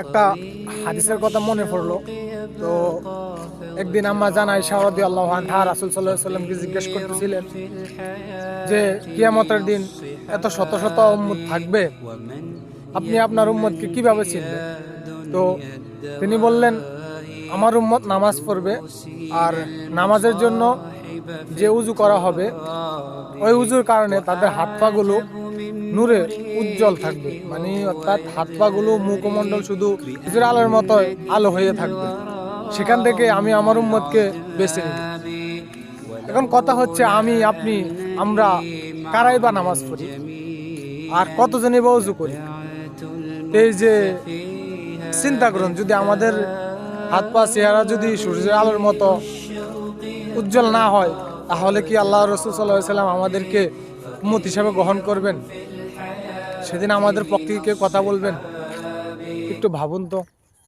একটা হাদিসের কথা মনে পড়লো। তো একদিন আম্মা জান আয়েশা রাদিয়াল্লাহু আনহা রাসূল সাল্লাল্লাহু আলাইহি ওয়াসাল্লামকে জিজ্ঞেস করতেছিলেন যে কিয়ামতের দিন এত শত শত উম্মত থাকবে, আপনি আপনার উম্মতকে কিভাবে চিনবেন? তো তিনি বললেন, আমার উম্মত নামাজ পড়বে, আর নামাজের জন্য যে উজু করা হবে ওই উজুর কারণে তাদের হাত পা গুলো নূরে উজ্জ্বল থাকবে, মানে অর্থাৎ হাত পা গুলো মুখমণ্ডল শুধু সূর্যের আলোর মতো আলো হয়ে থাকবে। সেখান থেকে আমি আমার উম্মতকে বেছে নিব। এখন কথা হচ্ছে, আমি আপনি আমরা কারাই বা নামাজ পড়ি আর কতজনই বা উজু করি? এই যে চিন্তা করুন, যদি আমাদের হাত পা চেহারা যদি সূর্যের আলোর মতো উজ্জ্বল না হয়, তাহলে কি আল্লাহ রাসূল সাল্লাল্লাহু আলাইহি ওয়াসাল্লাম আমাদেরকে উম্মত হিসাবে গ্রহণ করবেন? সেদিন আমাদের পক্ষে কে কথা বলবেন? একটু ভাবুন তো।